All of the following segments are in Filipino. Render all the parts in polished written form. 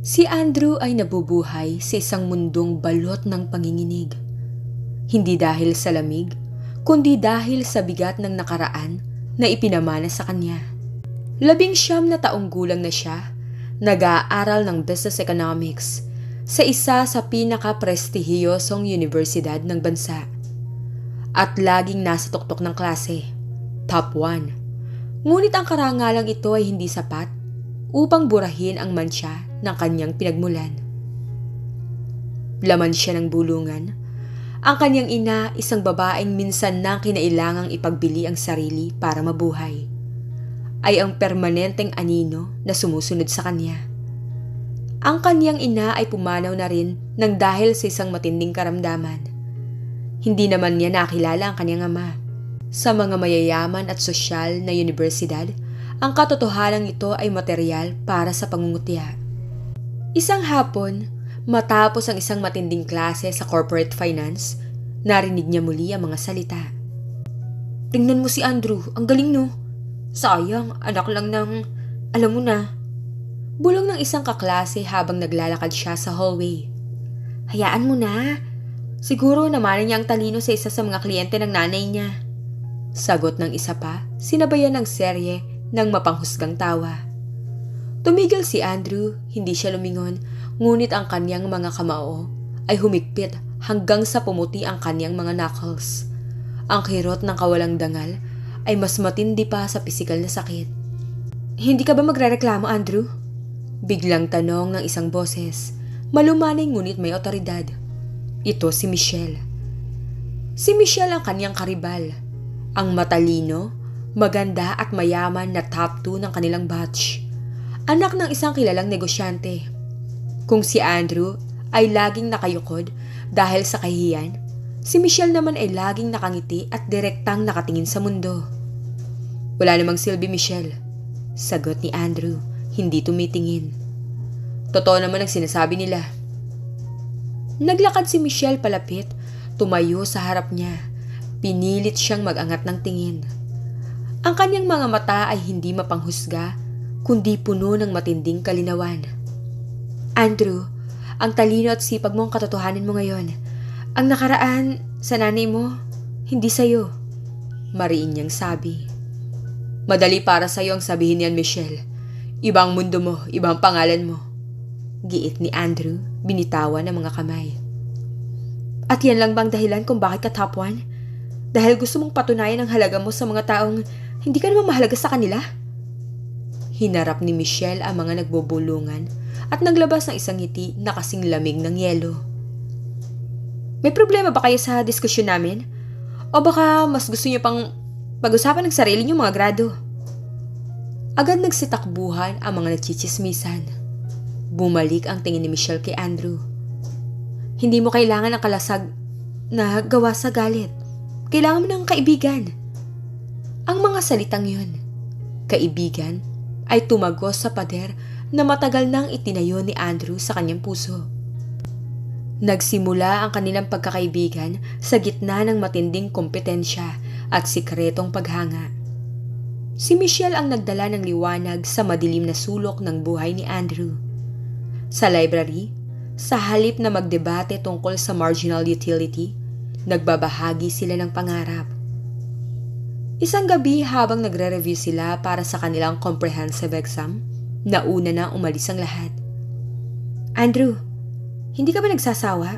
Si Andrew ay nabubuhay sa isang mundong balot ng panginginig. Hindi dahil sa lamig, kundi dahil sa bigat ng nakaraan na ipinamana sa kanya. 19 na taong gulang na siya, nag-aaral ng Business Economics sa isa sa pinaka-prestihiyosong universidad ng bansa. At laging nasa tuktok ng klase, top 1. Ngunit ang karangalang ito ay hindi sapat upang burahin ang mansya ng kanyang pinagmulan. Laman siya ng bulungan. Ang kanyang ina, isang babaeng minsan nang kinailangang ipagbili ang sarili para mabuhay, ay ang permanenteng anino na sumusunod sa kanya. Ang kanyang ina ay pumanaw na rin nang dahil sa isang matinding karamdaman. Hindi naman niya nakilala ang kanyang ama. Sa mga mayayaman at sosyal na universidad, ang katotohanan ito ay materyal para sa pangungutya. Isang hapon, matapos ang isang matinding klase sa corporate finance, narinig niya muli ang mga salita. "Tingnan mo si Andrew, ang galing no? Sayang, anak lang ng, alam mo na." Bulong ng isang kaklase habang naglalakad siya sa hallway. "Hayaan mo na. Siguro namanan niya ang talino sa isa sa mga kliyente ng nanay niya." Sagot ng isa pa, sinabayan ng serye ng mapanghusgang tawa. Tumigil si Andrew, hindi siya lumingon, ngunit ang kanyang mga kamao ay humigpit hanggang sa pumuti ang kanyang mga knuckles. Ang kirot ng kawalang dangal ay mas matindi pa sa pisikal na sakit. "Hindi ka ba magrereklamo, Andrew?" Biglang tanong ng isang boses, malumanay ngunit may otoridad. Ito si Michelle. Si Michelle ang kanyang karibal, ang matalino, maganda at mayaman na top 2 ng kanilang batch. Anak ng isang kilalang negosyante. Kung si Andrew ay laging nakayukod dahil sa kahihiyan, si Michelle naman ay laging nakangiti at direktang nakatingin sa mundo. "Wala namang silbi, Michelle," sagot ni Andrew, hindi tumitingin. "Totoo naman ang sinasabi nila." Naglakad si Michelle palapit, tumayo sa harap niya. Pinilit siyang mag-angat ng tingin. Ang kanyang mga mata ay hindi mapanghusga, kundi puno ng matinding kalinawan. "Andrew, ang talino at sipag mo ang katotohanan mo ngayon. Ang nakaraan sa nanay mo, hindi sa'yo," mariin niyang sabi. "Madali para sa'yo ang sabihin niyan, Michelle. Ibang mundo mo, ibang pangalan mo," giit ni Andrew, binitawan ng mga kamay. "At yan lang bang dahilan kung bakit ka top 1? Dahil gusto mong patunayan ang halaga mo sa mga taong hindi ka naman mahalaga sa kanila?" Hinarap ni Michelle ang mga nagbubulungan at naglabas ng isang ngiti na kasing lamig ng yelo. "May problema ba kayo sa diskusyon namin? O baka mas gusto niyo pang pag-usapan ng sarili niyo mga grado?" Agad nagsitakbuhan ang mga nagchichismisan. Bumalik ang tingin ni Michelle kay Andrew. "Hindi mo kailangan ng kalasag na gawa sa galit. Kailangan mo ng kaibigan." Ang mga salitang yun, kaibigan, ay tumagos sa pader na matagal nang itinayo ni Andrew sa kanyang puso. Nagsimula ang kanilang pagkakaibigan sa gitna ng matinding kompetensya at sikretong paghanga. Si Michelle ang nagdala ng liwanag sa madilim na sulok ng buhay ni Andrew. Sa library, sa halip na magdebate tungkol sa marginal utility, nagbabahagi sila ng pangarap. Isang gabi habang nagre-review sila para sa kanilang comprehensive exam, nauna na umalis ang lahat. "Andrew, hindi ka ba nagsasawa?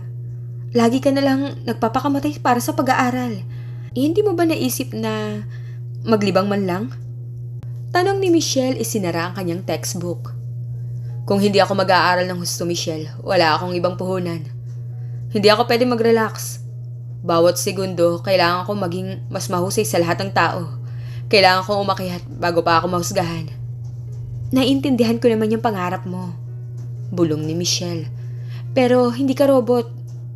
Lagi ka na lang nagpapakamatay para sa pag-aaral. Hindi mo ba naisip na maglibang man lang?" Tanong ni Michelle, isinara ang kanyang textbook. "Kung hindi ako mag-aaral ng husto, Michelle, wala akong ibang puhunan. Hindi ako pwede mag-relax. Bawat segundo, kailangan ko maging mas mahusay sa lahat ng tao. Kailangan ko umakyat bago pa ako mahusgahan." "Naiintindihan ko naman yung pangarap mo," bulong ni Michelle. "Pero hindi ka robot.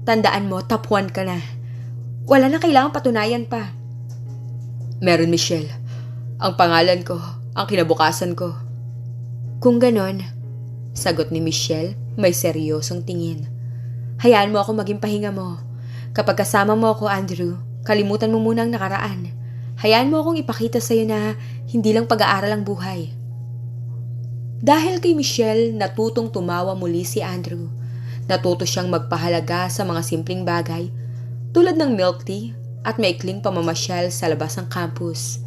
Tandaan mo, top 1 ka na. Wala na kailangang patunayan pa." "Meron, Michelle. Ang pangalan ko, ang kinabukasan ko." "Kung ganon," sagot ni Michelle, may seryosong tingin, "hayaan mo ako maging pahinga mo. Kapag kasama mo ako, Andrew, kalimutan mo muna ang nakaraan. Hayaan mo akong ipakita sa'yo na hindi lang pag-aaral ang buhay." Dahil kay Michelle, natutong tumawa muli si Andrew. Natuto siyang magpahalaga sa mga simpleng bagay tulad ng milk tea at maikling pamamasyal sa labas ng campus.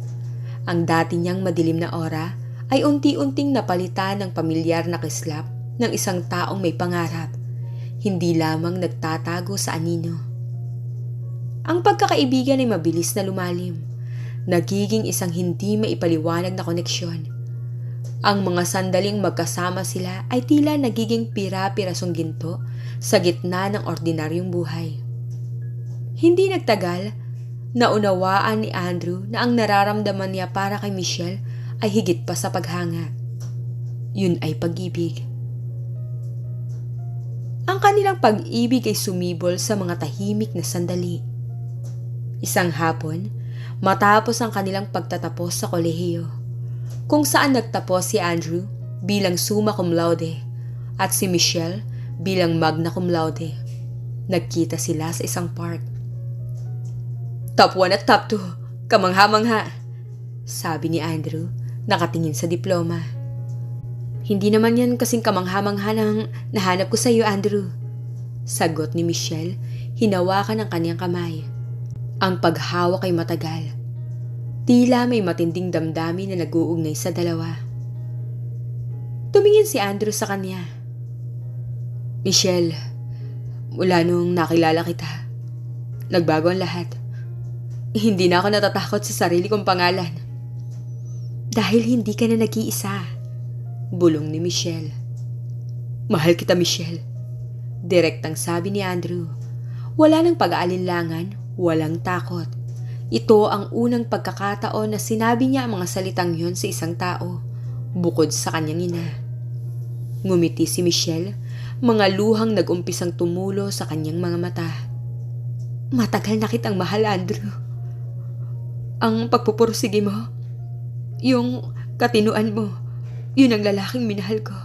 Ang dati niyang madilim na ora ay unti-unting napalitan ng pamilyar na kislap ng isang taong may pangarap, hindi lamang nagtatago sa anino. Ang pagkakaibigan ay mabilis na lumalim, nagiging isang hindi maipaliwanag na koneksyon. Ang mga sandaling magkasama sila ay tila nagiging pira-pirasong ginto sa gitna ng ordinaryong buhay. Hindi nagtagal, naunawaan ni Andrew na ang nararamdaman niya para kay Michelle ay higit pa sa paghanga. Yun ay pag-ibig. Ang kanilang pag-ibig ay sumibol sa mga tahimik na sandali. Isang hapon, matapos ang kanilang pagtatapos sa kolehiyo, kung saan nagtapos si Andrew bilang summa cum laude at si Michelle bilang magna cum laude. Nagkita sila sa isang park. Top 1 at top 2, kamangha-mangha, sabi ni Andrew, nakatingin sa diploma. Hindi naman yan kasing kamangha-mangha ng nahanap ko sa iyo, Andrew, sagot ni Michelle, hinawakan ang kanyang kamay. Ang paghawak ay matagal. Tila may matinding damdamin na nag-uugnay sa dalawa. Tumingin si Andrew sa kanya. Michelle, mula nung nakilala kita, nagbago ang lahat. Hindi na ako natatakot sa sarili kong pangalan. Dahil hindi ka na nag-iisa, bulong ni Michelle. Mahal kita, Michelle, direktang sabi ni Andrew. Wala nang pag-aalinlangan, walang takot. Ito ang unang pagkakataon na sinabi niya ang mga salitang yun sa isang tao, bukod sa kanyang ina. Ngumiti si Michelle, mga luhang nag-umpisang tumulo sa kanyang mga mata. Matagal na kitang mahal, Andrew. Ang pagpupursige mo, yung katinuan mo, yun ang lalaking minahal ko.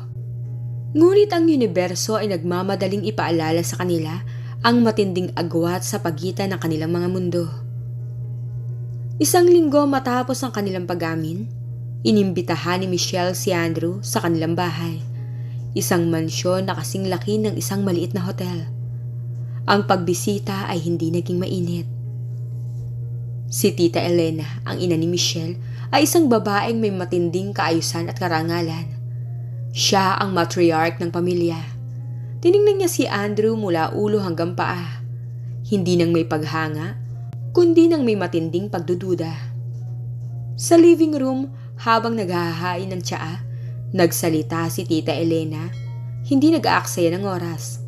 Ngunit ang universo ay nagmamadaling ipaalala sa kanila ang matinding agwat sa pagitan ng kanilang mga mundo. Isang linggo matapos ang kanilang pag-amin, inimbitahan ni Michelle si Andrew sa kanilang bahay. Isang mansyon na kasing laki ng isang maliit na hotel. Ang pagbisita ay hindi naging mainit. Si Tita Elena, ang ina ni Michelle, ay isang babaeng may matinding kaayusan at karangalan. Siya ang matriarch ng pamilya. Tiningnan niya si Andrew mula ulo hanggang paa. Hindi nang may paghanga, kundi nang may matinding pagdududa. Sa living room, habang naghahain ng tsaa, nagsalita si Tita Elena, hindi nag-aaksaya ng oras.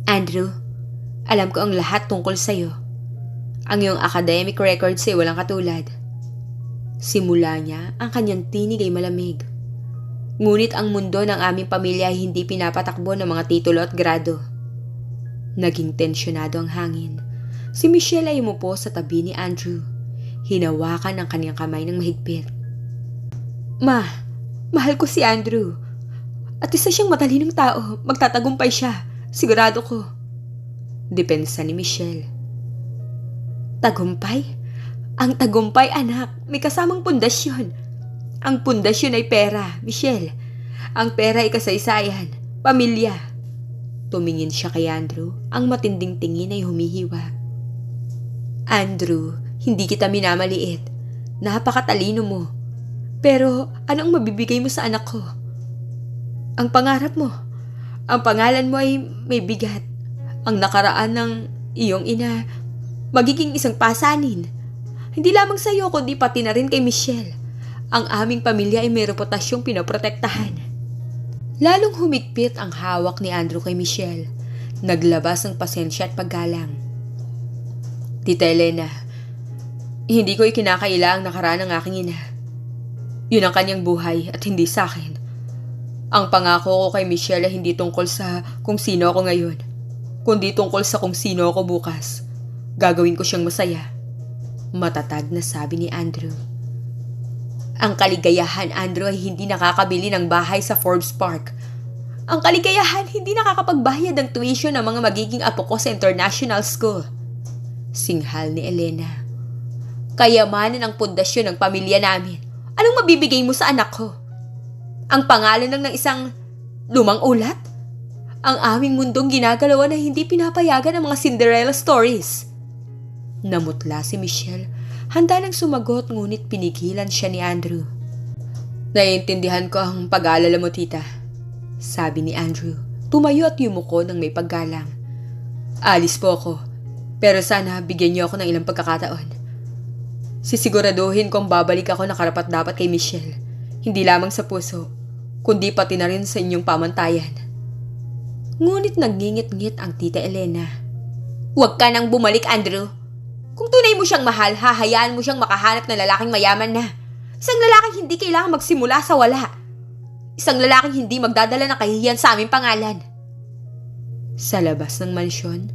Andrew, alam ko ang lahat tungkol sa'yo. Ang iyong academic records ay walang katulad. Simula niya, ang kanyang tinig ay malamig. Ngunit ang mundo ng aming pamilya ay hindi pinapatakbo ng mga titulo at grado. Naging tensyonado ang hangin. Si Michelle ay umupo sa tabi ni Andrew. Hinawakan ang kanyang kamay ng mahigpit. Mahal ko si Andrew. At isa siyang matalinong tao. Magtatagumpay siya. Sigurado ko. Depensa ni Michelle. Tagumpay? Ang tagumpay, anak, may kasamang pundasyon. Ang pundasyon ay pera, Michelle. Ang pera ay kasaysayan, pamilya. Tumingin siya kay Andrew, ang matinding tingin ay humihiwa. Andrew, hindi kita minamaliit. Napakatalino mo. Pero anong mabibigay mo sa anak ko? Ang pangarap mo. Ang pangalan mo ay may bigat. Ang nakaraan ng iyong ina, magiging isang pasanin. Hindi lamang sa iyo kundi pati na rin kay Michelle. Ang aming pamilya ay may reputasyong pinoprotektahan. Lalong humigpit ang hawak ni Andrew kay Michelle. Naglabas ng pasensya at paggalang. Tita Elena, hindi ko ikinakaila ang nakaraan ng aking ina. Yun ang kanyang buhay at hindi sa akin. Ang pangako ko kay Michelle ay hindi tungkol sa kung sino ako ngayon, kundi tungkol sa kung sino ako bukas. Gagawin ko siyang masaya. Matatag na sabi ni Andrew. Ang kaligayahan, Andrew, ay hindi nakakabili ng bahay sa Forbes Park. Ang kaligayahan, hindi nakakapagbayad ng tuition ng mga magiging apo ko sa international school. Singhal ni Elena. Kayamanan ang pundasyon ng pamilya namin. Anong mabibigay mo sa anak ko? Ang pangalan lang ng isang lumang ulat? Ang aming mundong ginagalawan na hindi pinapayagan ang mga Cinderella stories. Namutla si Michelle. Handa nang sumagot ngunit pinigilan siya ni Andrew. Naiintindihan ko ang pag-aalala mo, tita. Sabi ni Andrew. Tumayo at yumuko ng may paggalang. Alis po ako. Pero sana bigyan niyo ako ng ilang pagkakataon. Sisiguraduhin kong babalik ako na karapat-dapat kay Michelle. Hindi lamang sa puso, kundi pati na rin sa inyong pamantayan. Ngunit nagngingit-ngit ang tita Elena. Huwag ka nang bumalik, Andrew. Kung tunay mo siyang mahal, hahayaan mo siyang makahanap ng lalaking mayaman na. Isang lalaking hindi kailangan magsimula sa wala. Isang lalaking hindi magdadala ng kahihiyan sa aming pangalan. Sa labas ng mansyon,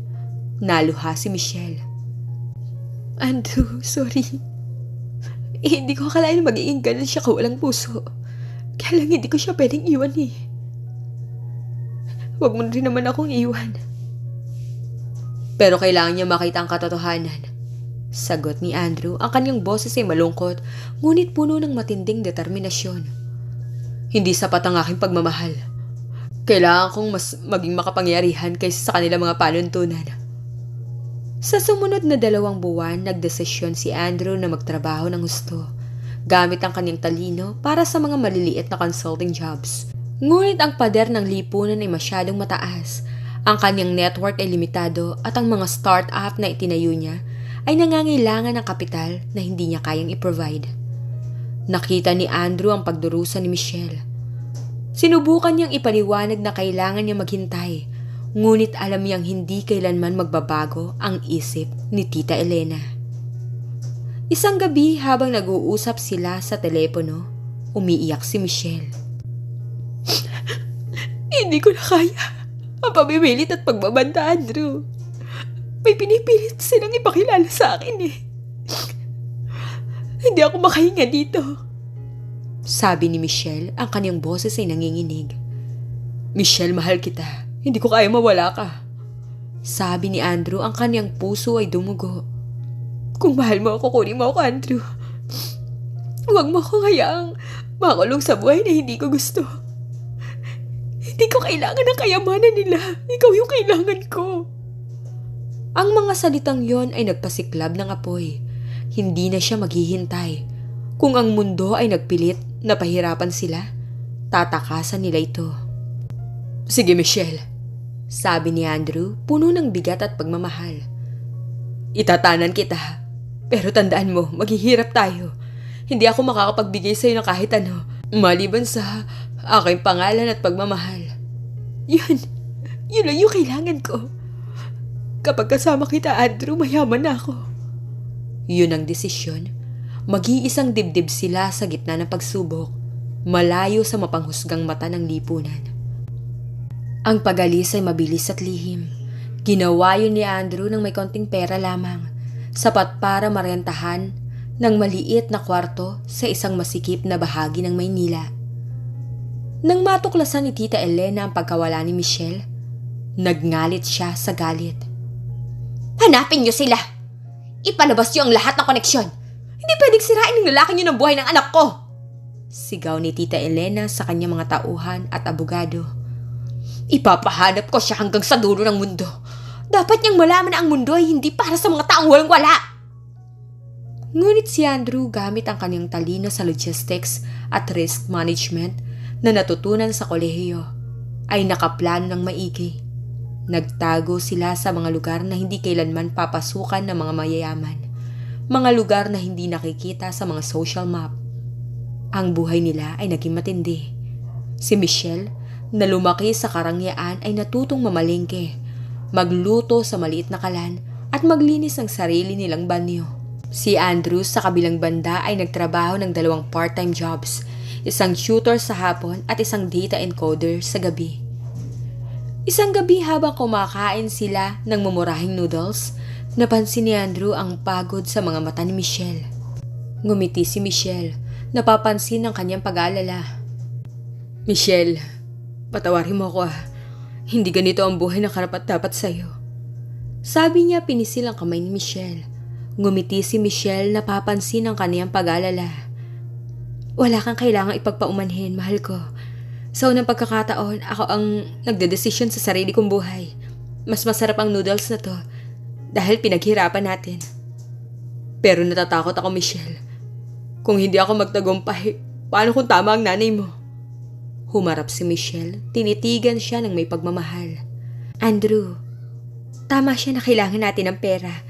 naluha si Michelle. Andrew, sorry. Hindi ko akalain na magiging ganun siya kawalang puso. Kaya lang hindi ko siya pwedeng iwan eh. Huwag mo rin naman akong iwan. Pero kailangan niya makita ang katotohanan. Sagot ni Andrew, ang kanyang boses ay malungkot, ngunit puno ng matinding determinasyon. Hindi sapat ang aking pagmamahal. Kailangan kong mas maging makapangyarihan kaysa sa kanilang mga panuntunan. Sa sumunod na 2 buwan, nagdesisyon si Andrew na magtrabaho ng husto, gamit ang kanyang talino para sa mga maliliit na consulting jobs. Ngunit ang pader ng lipunan ay masyadong mataas, ang kanyang network ay limitado at ang mga start-up na itinayo niya ay nangangailangan ng kapital na hindi niya kayang i-provide. Nakita ni Andrew ang pagdurusa ni Michelle. Sinubukan niyang ipaliwanag na kailangan niya maghintay, ngunit alam niyang hindi kailanman magbabago ang isip ni Tita Elena. Isang gabi habang nag-uusap sila sa telepono, umiiyak si Michelle. Hindi ko na kaya ang pamimilit at pagbabanta, Andrew. May pinipilit silang ipakilala sa akin eh. Hindi ako makahinga dito. Sabi ni Michelle, ang kanyang boses ay nanginginig. Michelle, mahal kita. Hindi ko kaya mawala ka. Sabi ni Andrew, ang kanyang puso ay dumugo. Kung mahal mo ako, kunin mo ako, Andrew. Huwag mo akong hayaang makulong sa buhay na hindi ko gusto. Hindi ko kailangan ng kayamanan nila. Ikaw yung kailangan ko. Ang mga salitang yon ay nagpasiklab ng apoy. Hindi na siya maghihintay. Kung ang mundo ay nagpilit na pahirapan sila, tatakasan nila ito. Sige, Michelle, sabi ni Andrew, puno ng bigat at pagmamahal. Itatanan kita, pero tandaan mo, maghihirap tayo. Hindi ako makakapagbigay sa'yo ng kahit ano, maliban sa aking pangalan at pagmamahal. Yun lang yung kailangan ko. Kapag kasama kita, Andrew, mayaman na ako. Yun ang desisyon. Mag-iisang dibdib sila sa gitna ng pagsubok, malayo sa mapanghusgang mata ng lipunan. Ang pag-alis ay mabilis at lihim. Ginawa yun ni Andrew ng may konting pera lamang, sapat para marentahan ng maliit na kwarto sa isang masikip na bahagi ng Maynila. Nang matuklasan ni Tita Elena ang pagkawala ni Michelle, nagngalit siya sa galit. Hanapin niyo sila! Ipalabas niyo ang lahat ng koneksyon! Hindi pwedeng sirain ng lalaki niyo ng buhay ng anak ko! Sigaw ni Tita Elena sa kanyang mga tauhan at abogado. Ipapahanap ko siya hanggang sa dulo ng mundo. Dapat niyang malaman na ang mundo ay hindi para sa mga taong walang wala. Ngunit si Andrew, gamit ang kanyang talino sa logistics at risk management na natutunan sa kolehiyo, ay nakaplano ng maigi. Nagtago sila sa mga lugar na hindi kailanman papasukan ng mga mayayaman. Mga lugar na hindi nakikita sa mga social map. Ang buhay nila ay naging matindi. Si Michelle, na lumaki sa karangyaan, ay natutong mamalengke, magluto sa maliit na kalan at maglinis ng sarili nilang banyo. Si Andrew sa kabilang banda ay nagtrabaho ng 2 part-time jobs, isang tutor sa hapon at isang data encoder sa gabi. Isang gabi habang kumakain sila ng mumurahing noodles, napansin ni Andrew ang pagod sa mga mata ni Michelle. Ngumiti si Michelle, napapansin ang kanyang pag-aalala. Michelle, patawarin mo ako ah. Hindi ganito ang buhay na karapat-dapat sa'yo. Sabi niya pinisil ang kamay ni Michelle. Ngumiti si Michelle, napapansin ang kaniyang pag-aalala. Wala kang kailangang ipagpaumanhin, mahal ko. Sa unang pagkakataon, ako ang nagdedesisyon sa sarili kong buhay. Mas masarap ang noodles na to dahil pinaghirapan natin. Pero natatakot ako, Michelle. Kung hindi ako magtagumpay, paano kung tama ang nanay mo? Humarap si Michelle, tinitigan siya ng may pagmamahal. Andrew, tama siya na kailangan natin ng pera.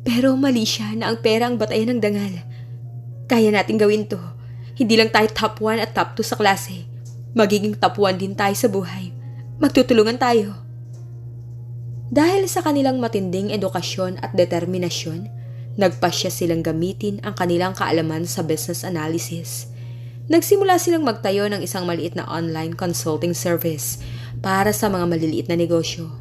Pero mali siya na ang pera ang batayan ng dangal. Kaya natin gawin to. Hindi lang tayo top 1 at top 2 sa klase. Magiging top 1 din tayo sa buhay. Magtutulungan tayo. Dahil sa kanilang matinding edukasyon at determinasyon, nagpasya silang gamitin ang kanilang kaalaman sa business analysis. Nagsimula silang magtayo ng isang maliit na online consulting service para sa mga maliliit na negosyo.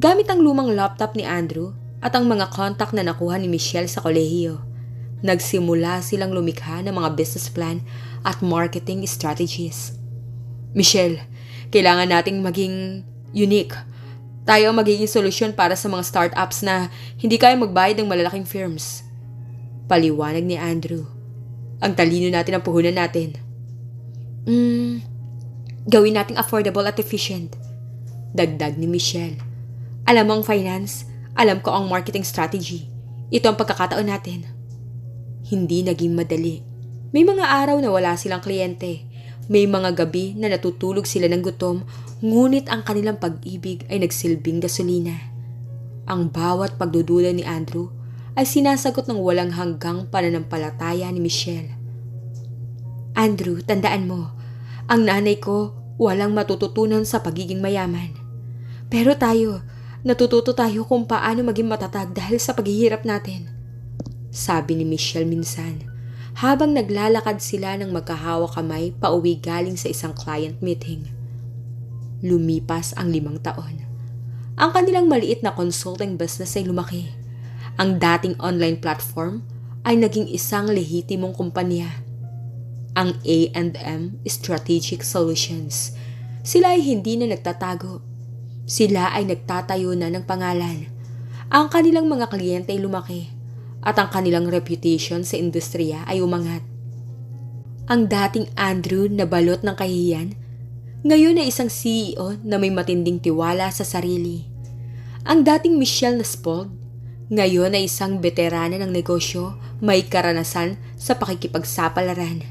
Gamit ang lumang laptop ni Andrew at ang mga contact na nakuha ni Michelle sa kolehiyo, nagsimula silang lumikha ng mga business plan at marketing strategies. Michelle, kailangan nating maging unique. Tayo ang magiging solusyon para sa mga startups na hindi kaya magbayad ng malalaking firms. Paliwanag ni Andrew. Ang talino natin ang puhunan natin. Gawin nating affordable at efficient. Dagdag ni Michelle. Alam mo ang finance, alam ko ang marketing strategy. Ito ang pagkakataon natin. Hindi naging madali. May mga araw na wala silang kliyente. May mga gabi na natutulog sila ng gutom, ngunit ang kanilang pag-ibig ay nagsilbing gasolina. Ang bawat pagdududa ni Andrew ay sinasagot ng walang hanggang pananampalataya ni Michelle. Andrew, tandaan mo, ang nanay ko walang matututunan sa pagiging mayaman. Pero tayo, natututo tayo kung paano maging matatag dahil sa paghihirap natin. Sabi ni Michelle minsan. Habang naglalakad sila ng magkahawak kamay pauwi galing sa isang client meeting. Lumipas ang 5 taon. Ang kanilang maliit na consulting business ay lumaki. Ang dating online platform ay naging isang lehitimong kumpanya. Ang A&M Strategic Solutions. Sila ay hindi na nagtatago. Sila ay nagtatayo na ng pangalan. Ang kanilang mga kliyente ay lumaki. At ang kanilang reputation sa industriya ay umangat. Ang dating Andrew na balot ng kahihiyan, ngayon ay isang CEO na may matinding tiwala sa sarili. Ang dating Michelle na spoiled, ngayon ay isang veterana ng negosyo, may karanasan sa pakikipagsapalaran.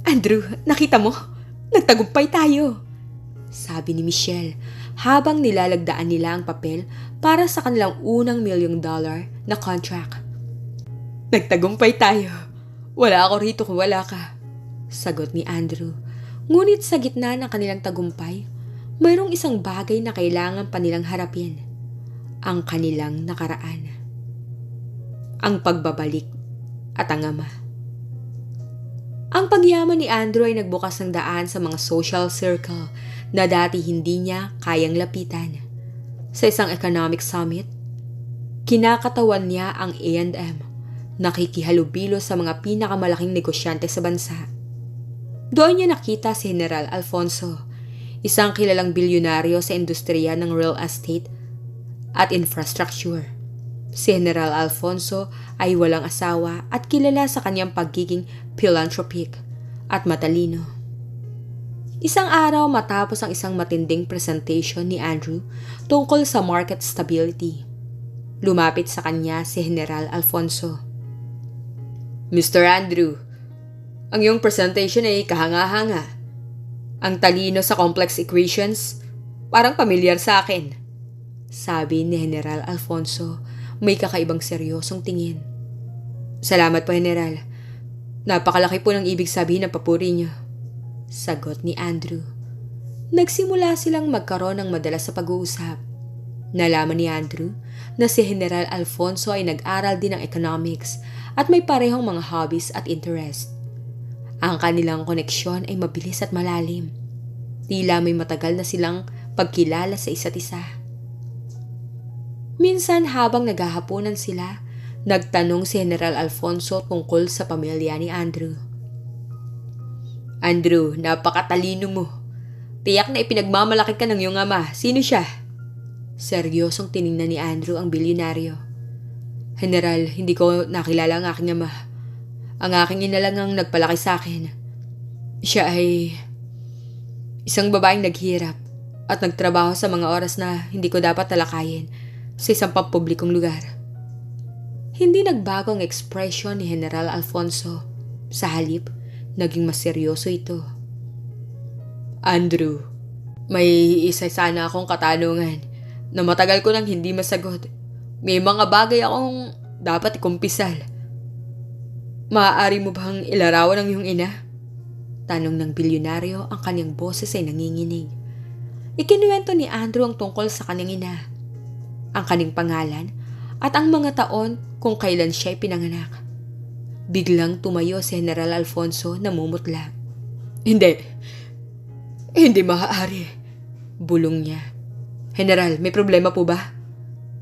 Andrew, nakita mo? Nagtagumpay tayo! Sabi ni Michelle habang nilalagdaan nila ang papel para sa kanilang unang $1 million na contract. Nagtagumpay tayo. Wala ako rito kung wala ka. Sagot ni Andrew. Ngunit sa gitna ng kanilang tagumpay, mayroong isang bagay na kailangan pa nilang harapin. Ang kanilang nakaraan. Ang pagbabalik at ang ama. Ang pagyaman ni Andrew ay nagbukas ng daan sa mga social circle na dati hindi niya kayang lapitan. Sa isang economic summit, kinakatawan niya ang A&M. Nakikihalubilo sa mga pinakamalaking negosyante sa bansa. Doon niya nakita si General Alfonso, isang kilalang bilyonaryo sa industriya ng real estate at infrastructure. Si General Alfonso ay walang asawa at kilala sa kanyang pagiging philanthropic at matalino. Isang araw matapos ang isang matinding presentation ni Andrew tungkol sa market stability, lumapit sa kanya si General Alfonso. Mr. Andrew, ang iyong presentation ay kahanga-hanga. Ang talino sa complex equations, parang pamilyar sa akin. Sabi ni General Alfonso, may kakaibang seryosong tingin. Salamat po, General. Napakalaki po ng ibig sabihin ng papuri niyo. Sagot ni Andrew. Nagsimula silang magkaroon ng madalas sa pag-uusap. Nalaman ni Andrew na si General Alfonso ay nag-aral din ng economics at may parehong mga hobbies at interest. Ang kanilang koneksyon ay mabilis at malalim. Tila may matagal na silang pagkilala sa isa't isa. Minsan habang naghahaponan sila, nagtanong si General Alfonso tungkol sa pamilya ni Andrew. Andrew, napakatalino mo. Tiyak na ipinagmamalaki ka ng iyong ama. Sino siya? Seryosong tiningnan ni Andrew ang bilyonaryo. General, hindi ko nakilala ang aking ama. Ang aking ina lang ang nagpalaki sa akin. Siya ay... Isang babaeng naghirap at nagtrabaho sa mga oras na hindi ko dapat talakayin sa isang pampublikong lugar. Hindi nagbago ang ekspresyon ni General Alfonso. Sa halip, naging mas seryoso ito. Andrew, may isa sana akong katanungan na matagal ko nang hindi masagot. May mga bagay akong dapat ikumpisal. Maaari mo bang ilarawan ang iyong ina? Tanong ng bilyonaryo, ang kanyang boses ay nanginginig. Ikinuwento ni Andrew ang tungkol sa kanyang ina, ang kanyang pangalan at ang mga taon kung kailan siya pinanganak. Biglang tumayo si General Alfonso na mumutla. Hindi maaari, bulong niya. General, may problema po ba?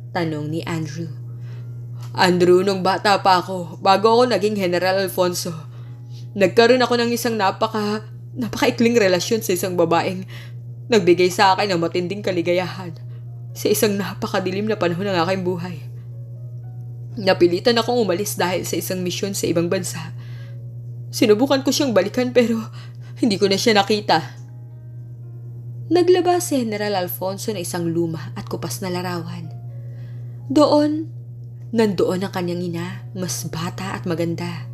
Tanong ni Andrew. Andrew, nung bata pa ako, bago ako naging General Alfonso, nagkaroon ako ng isang napakaikling relasyon sa isang babaeng nagbigay sa akin ng matinding kaligayahan sa isang napakadilim na panahon ng aking buhay. Napilitan akong umalis dahil sa isang misyon sa ibang bansa. Sinubukan ko siyang balikan pero hindi ko na siya nakita. Naglabas si General Alfonso na isang luma at kupas na larawan. Nandoon ang kanyang ina, mas bata at maganda.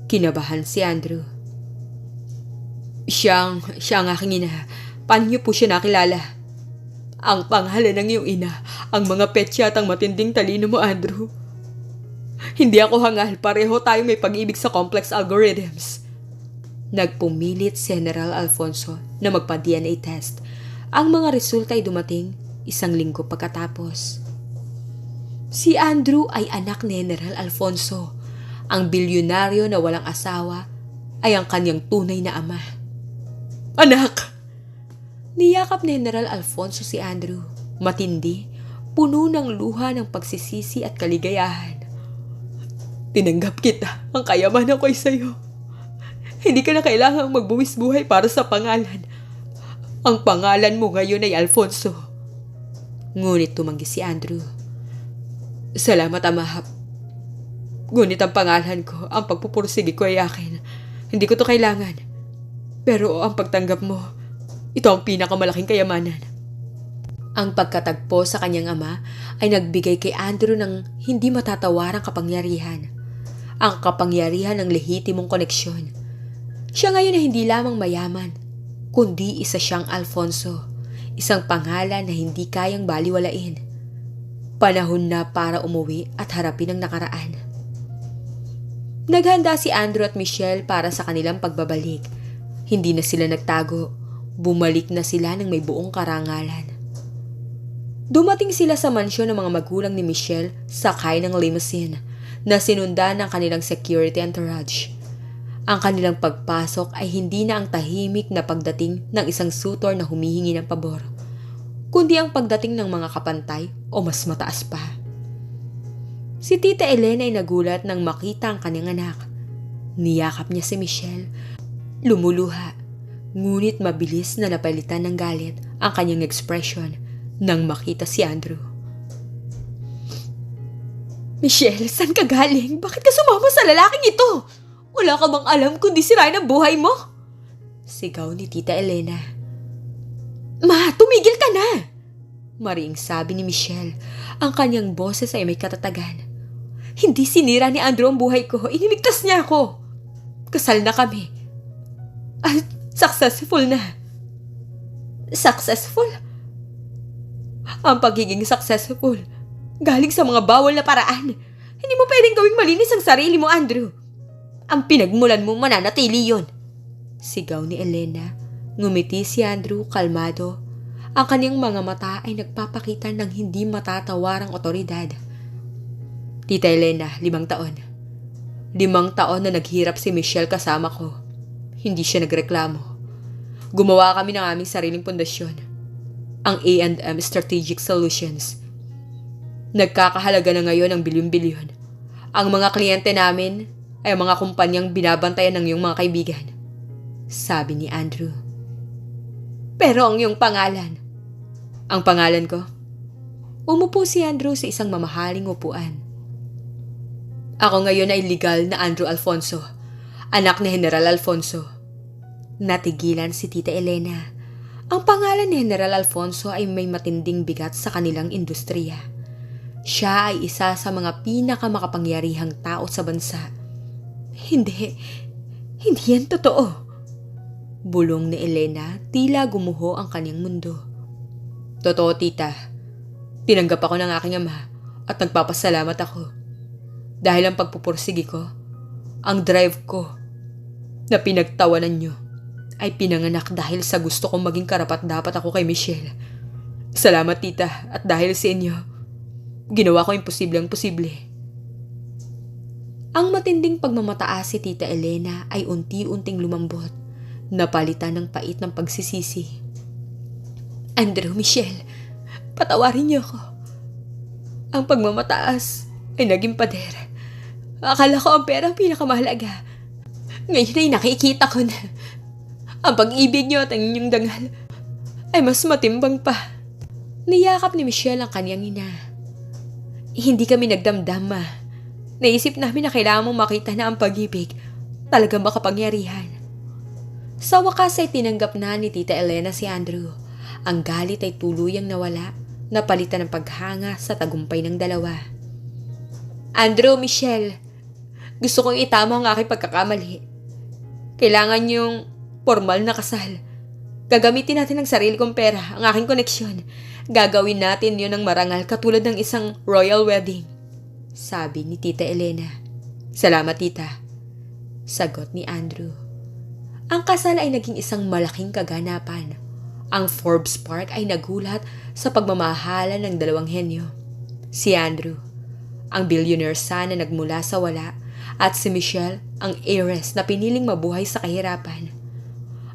Kinabahan si Andrew. Siya ang aking ina. Paano niyo po siya nakilala? Ang pangalan ng iyong ina, ang mga petsa at ang matinding talino mo, Andrew. Hindi ako hangal, pareho tayo may pag-ibig sa complex algorithms. Nagpumilit si General Alfonso na magpa-DNA test. Ang mga resulta ay dumating 1 linggo pagkatapos. Si Andrew ay anak ni General Alfonso. Ang bilyonaryo na walang asawa ay ang kanyang tunay na ama. Anak! Niyakap ni General Alfonso si Andrew. Matindi, puno ng luha ng pagsisisi at kaligayahan. Tinanggap kita, ang kayamanan ko ay sa'yo. Hindi ka na kailangang magbuwis buhay para sa pangalan. Ang pangalan mo ngayon ay Alfonso. Ngunit tumanggi si Andrew. Salamat, Amahap. Ngunit ang pangalan ko, ang pagpupursige ko ay akin. Hindi ko to kailangan. Pero ang pagtanggap mo, ito ang pinakamalaking kayamanan. Ang pagkatagpo sa kanyang ama ay nagbigay kay Andrew ng hindi matatawarang kapangyarihan. Ang kapangyarihan ng lehitimong koneksyon. Siya ngayon ay hindi lamang mayaman, kundi isa siyang Alfonso. Isang pangalan na hindi kayang baliwalain. Panahon na para umuwi at harapin ang nakaraan. Naghanda si Andrew at Michelle para sa kanilang pagbabalik. Hindi na sila nagtago. Bumalik na sila ng may buong karangalan. Dumating sila sa mansyon ng mga magulang ni Michelle sakay ng limousine na sinundan ng kanilang security entourage. Ang kanilang pagpasok ay hindi na ang tahimik na pagdating ng isang sutor na humihingi ng pabor, kundi ang pagdating ng mga kapantay o mas mataas pa. Si Tita Elena ay nagulat nang makita ang kanyang anak. Niyakap niya si Michelle. Lumuluha, ngunit mabilis na napalitan ng galit ang kanyang ekspresyon nang makita si Andrew. Michelle, saan ka galing? Bakit ka sumama sa lalaking ito? Wala ka bang alam kundi sirain ang buhay mo? Sigaw ni Tita Elena. Ma, tumigil ka na! Mariing sabi ni Michelle. Ang kanyang boses ay may katatagan. Hindi sinira ni Andrew ang buhay ko. Iniligtas niya ako. Kasal na kami. At successful na. Successful? Ang pagiging successful galing sa mga bawal na paraan. Hindi mo pwedeng gawing malinis ang sarili mo, Andrew. Ang pinagmulan mo mananatili yun. Sigaw ni Elena. Ngumiti si Andrew kalmado. Ang kanyang mga mata ay nagpapakita ng hindi matatawarang otoridad. Tita Elena, 5 taon. 5 taon na naghirap si Michelle kasama ko. Hindi siya nagreklamo. Gumawa kami ng aming sariling pundasyon. Ang A&M Strategic Solutions. Nagkakahalaga na ngayon ang bilyon-bilyon. Ang mga kliyente namin ay mga kumpanyang binabantayan ng iyong mga kaibigan. Sabi ni Andrew. Pero ang iyong pangalan. Ang pangalan ko? Umupo si Andrew sa isang mamahaling upuan. Ako ngayon ay legal na Andrew Alfonso, anak ni General Alfonso. Natigilan si Tita Elena. Ang pangalan ni General Alfonso ay may matinding bigat sa kanilang industriya. Siya ay isa sa mga pinakamakapangyarihang tao sa bansa. Hindi yan totoo. Bulong ni Elena, tila gumuho ang kanyang mundo. Totoo, tita. Tinanggap ako ng aking ama at nagpapasalamat ako. Dahil ang pagpupursigi ko, ang drive ko na pinagtawanan nyo ay pinanganak dahil sa gusto kong maging karapat-dapat ako kay Michelle. Salamat, tita, at dahil sa inyo, ginawa ko imposible ang posible. Ang matinding pagmamataas si Tita Elena ay unti-unting lumambot, napalitan ng pait ng pagsisisi. Andrew, Michelle, patawarin niyo ako. Ang pagmamataas ay naging pader. Akala ko ang pera ang pinakamahalaga. Ngayon ay nakikita ko na ang pag-ibig niyo at ang inyong dangal ay mas matimbang pa. Niyakap ni Michelle ang kanyang ina. Hindi kami nagdamdam, ma. Naisip namin na kailangan mong makita na ang pag-ibig talagang makapangyarihan. Sa wakas ay tinanggap na ni Tita Elena si Andrew. Ang galit ay tuluyang nawala, napalitan ng paghanga sa tagumpay ng dalawa. Andrew, Michelle, gusto kong itama ang aking pagkakamali. Kailangan yung formal na kasal. Gagamitin natin ang sarili kong pera, ang aking koneksyon. Gagawin natin yun ng marangal katulad ng isang royal wedding. Sabi ni Tita Elena. Salamat, tita. Sagot ni Andrew. Ang kasal ay naging isang malaking kaganapan. Ang Forbes Park ay nagulat sa pagmamahalan ng dalawang henyo. Si Andrew, ang billionaire son na nagmula sa wala, at si Michelle, ang heiress na piniling mabuhay sa kahirapan.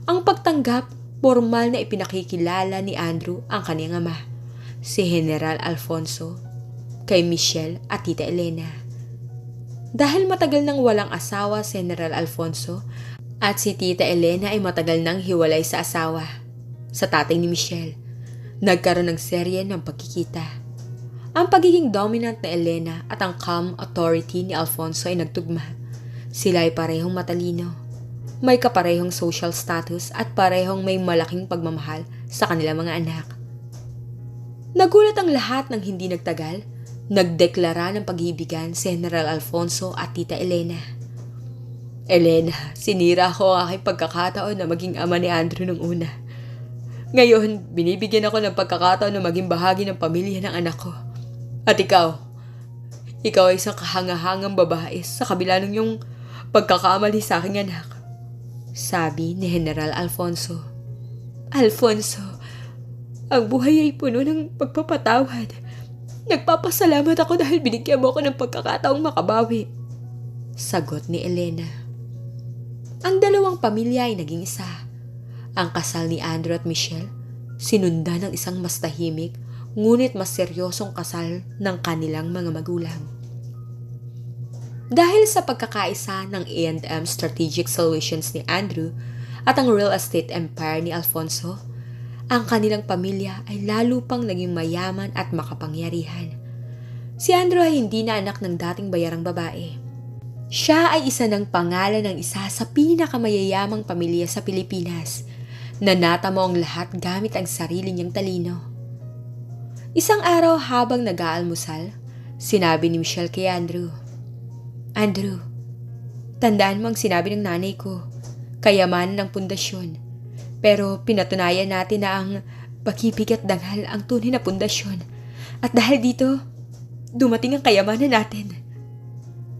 Ang pagtanggap, formal na ipinakikilala ni Andrew ang kaniyang ama, si General Alfonso, kay Michelle at Tita Elena. Dahil matagal nang walang asawa si General Alfonso at si Tita Elena ay matagal nang hiwalay sa asawa, sa tatay ni Michelle, nagkaroon ng serye ng pagkikita. Ang pagiging dominant na Elena at ang calm authority ni Alfonso ay nagtugma. Sila ay parehong matalino, may kaparehong social status at parehong may malaking pagmamahal sa kanilang mga anak. Nagulat ang lahat ng hindi nagtagal. Nagdeklara ng pag-ibigan si General Alfonso at Tita Elena. Elena, sinira ko ang aking pagkakataon na maging ama ni Andrew nung una. Ngayon, binibigyan ako ng pagkakataon na maging bahagi ng pamilya ng anak ko. At ikaw ay isang kahangahangang babae sa kabila ng iyong pagkakamali sa aking anak. Sabi ni General Alfonso. Alfonso, ang buhay ay puno ng pagpapatawad. Nagpapasalamat ako dahil binigyan mo ako ng pagkakataong makabawi. Sagot ni Elena. Ang dalawang pamilya ay naging isa. Ang kasal ni Andrew at Michelle, sinundan ng isang mas tahimik, ngunit mas seryosong kasal ng kanilang mga magulang. Dahil sa pagkakaisa ng A&M Strategic Solutions ni Andrew at ang real estate empire ni Alfonso, ang kanilang pamilya ay lalo pang naging mayaman at makapangyarihan. Si Andrew ay hindi na anak ng dating bayarang babae. Siya ay isa ng pangalan ng isa sa pinakamayayamang pamilya sa Pilipinas na natamo ang lahat gamit ang sarili niyang talino. Isang araw habang nag-aalmusal, sinabi ni Michelle kay Andrew, Andrew, tandaan mo ang sinabi ng nanay ko, kayamanan ng pundasyon. Pero pinatunayan natin na ang pag-ibig at dangal ang tunay na pundasyon. At dahil dito, dumating ang kayamanan natin.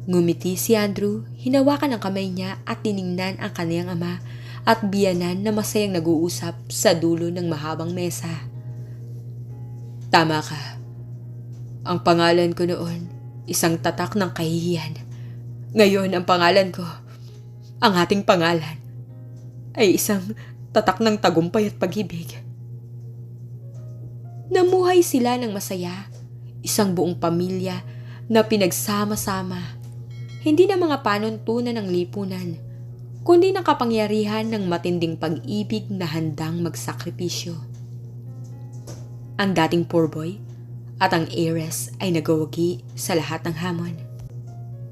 Ngumiti si Andrew, hinawakan ang kamay niya at tiningnan ang kaniyang ama at biyanan na masayang nag-uusap sa dulo ng mahabang mesa. Tama ka. Ang pangalan ko noon, isang tatak ng kahihiyan. Ngayon ang pangalan ko, ang ating pangalan, ay isang tatak ng tagumpay at pag-ibig. Namuhay sila ng masaya, isang buong pamilya na pinagsama-sama. Hindi na mga panuntunan ng lipunan, kundi ng kapangyarihan ng matinding pag-ibig na handang magsakripisyo. Ang dating poor boy at ang heiress ay nagawagi sa lahat ng hamon.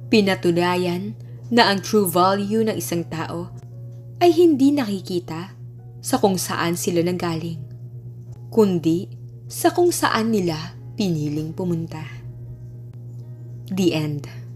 Pinatunayan na ang true value ng isang tao ay hindi nakikita sa kung saan sila nanggaling, kundi sa kung saan nila piniling pumunta. The End.